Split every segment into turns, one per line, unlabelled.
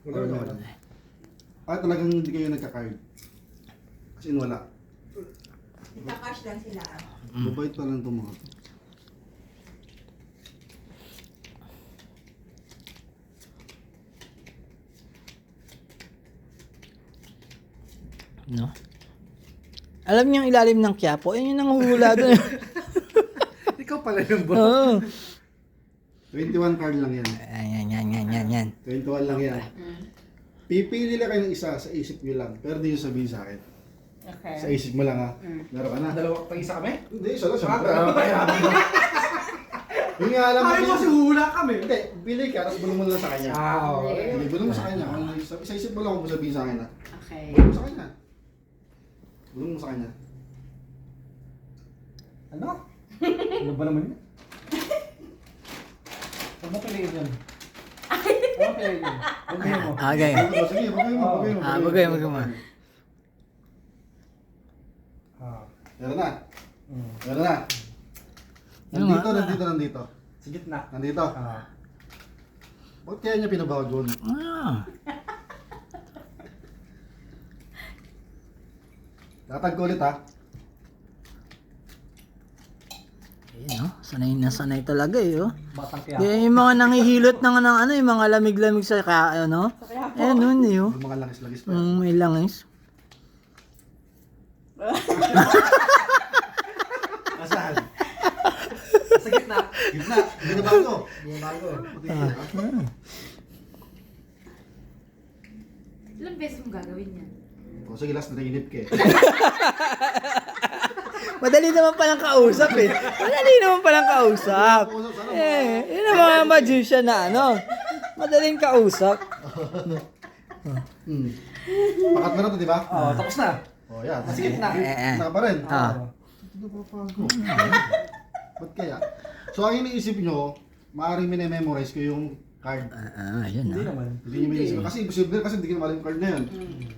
Wala. Talagang hindi kayo nagka-card. Kasi wala.
Ita-cash lang sila.
Mabait pa lang itong mga to.
No? Alam niyo yung ilalim ng Quiapo? Yun yung nanguhula doon.
Ikaw pala yung boss.
Oo.
21 card lang yan.
Yan.
21 lang yan. Pipili lang kayo ng isa sa isip nyo lang. Pero di yung sabihin sa akin.
Okay.
Sa isip mo lang ha. Meron ka na.
Dalawa pag isa kami?
Hindi, isa lang. Siyempre.
Kaya
Yung nga alam
Ay, mo, hula kami.
Hindi, pili ka, tapos bulong mo lang sa kanya.
Okay.
Hindi, bulong mo sa kanya. Sa isip mo lang kung sabihin sa akin ha.
Okay.
Bulong mo sa kanya. Bulong mo sa kanya.
Ano? Ano ba naman yun? Huwag mo piliin yun. Huwag mo piliin yun. Huwag mo.
Okay.
Sige, bagay mo.
Bagay mo.
Meron na.
Mm.
Meron na. Nandito.
Sa gitna.
Nandito. Bakit kaya niya pinabagon?
Ah.
Tatag ko ulit ha.
Ayun, no? Sanay na sanay talaga eh, oh.
Batang kaya.
Kaya yung mga nangihilot ng ano, yung mga lamig-lamig sa ano? Eh, nun eh, oh.
Yung mga langis-langis pa.
May langis.
Asan?
Sa gitna.
Gitna. Binabago.
Bago.
Ilang beses mo gagawin yan?
O sige, last na nainip ka eh.
Madali naman palang kausap eh. Madali naman palang kausap. Yun ang mga magician na ano. Madaling kausap.
Pakat na na to, di ba?
Oo, tapos na.
O yan.
Sa gitna.
Gitna pa rin.
Ah.
Ito pa pago. Ba't kaya? So ang iniisip nyo, maaaring minimemorize ko yung card.
Yun
Hindi
na.
naman.
Hindi nyo minisip. Kasi imposible kasi hindi ko na malam yung card na yun.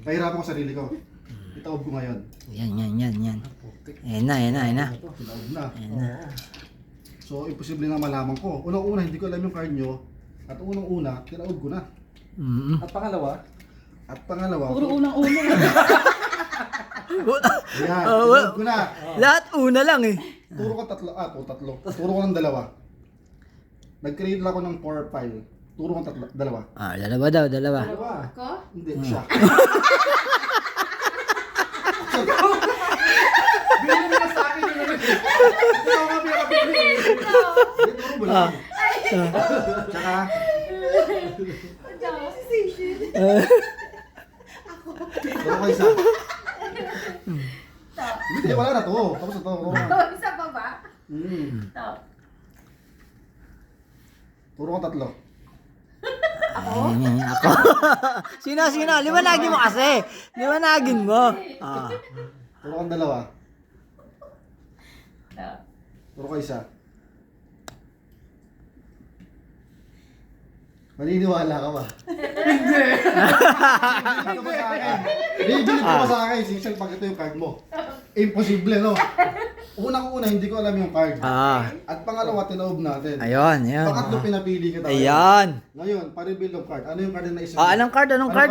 Nahirapan ko sarili ko. Itaob ko ngayon.
Yan. Ayan na.
Tinaob na.
Ayan na.
So imposible na malaman ko. Unang-una, hindi ko alam yung card nyo. At unang-una, tinaob ko na.
Mm.
At pangalawa,
At pangalawa,
unang-una.
yan,
Oh,
tinaob ko na.
Lahat una lang eh.
Turo ko tatlo. Turo ko ng dalawa. Nag-create lang ako ng 4 file. Turo ko dalawa.
Dalawa daw.
dalawa.
Ako?
Hindi, siya.
Bili mo na sa akin yung ano. Hindi ako kami nakabili.
Hindi, turo mo lang. Tsaka,
Station.
turo ko isa. Hindi, wala na to. Tapos na to.
Isa pa ba? Stop.
Turo ko tatlo.
Ako? Sino? Liwanagin mo kasi. Liwanagin mo.
Turo ko dalawa.
Stop.
Turo ko isa. Maniniwala ka ba? Hindi! Bibilip ka ba sa akin? Sinsel, pag ito yung card mo. Imposible, no? Unang-una, hindi ko alam yung card. At pangalawa, tinaob natin.
Ayun.
Pangatlo, pinapili ka tayo.
Ayan.
Ngayon, pa-reveal ng card. Ano yung card na naisip mo?
Anong card? Anong card?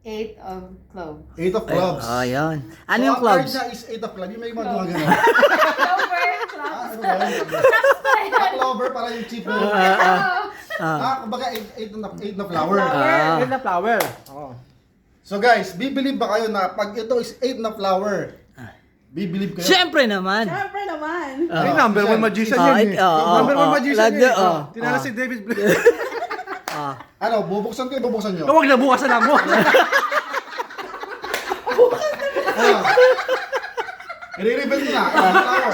8 of clubs.
8 of clubs.
Ayan. Ano
So,
yung
ang card
clubs?
niya is 8 of clubs. Yung may mga gano'n.
Clover, clubs.
Ano ba yun? Clover para yung cheap. Kumbaga 8 na flower.
Red na flower. Oo.
So guys, bibilib ba kayo na pag ito is 8 na flower? Bibilib kayo?
Siyempre naman.
Siyempre naman.
Ay, number one magician yan eh.
Oo,
Number one
oo.
magician
Lagi,
yan eh.
oo.
Tinala si David Blaine.
Ano, bubuksan ko bubuksan nyo?
Huwag na bukas na lang mo.
Ano? I-reveal ko na. 8 na flower.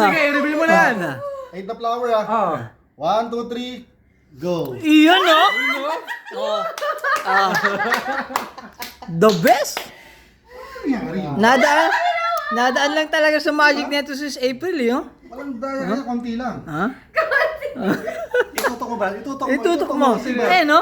Sige, i-reveal mo na yan.
8 na flower ah.
Oo.
1, 2, 3, go.
Iyon, no? The best?
Ano nangyari?
Nadaan lang talaga sa magic nito since April, eh, oh.
Walang daya kaya, konti lang.
Ha?
Itutok mo ba? Itutok mo.
Itutok mo.
Sige.
Eh, no?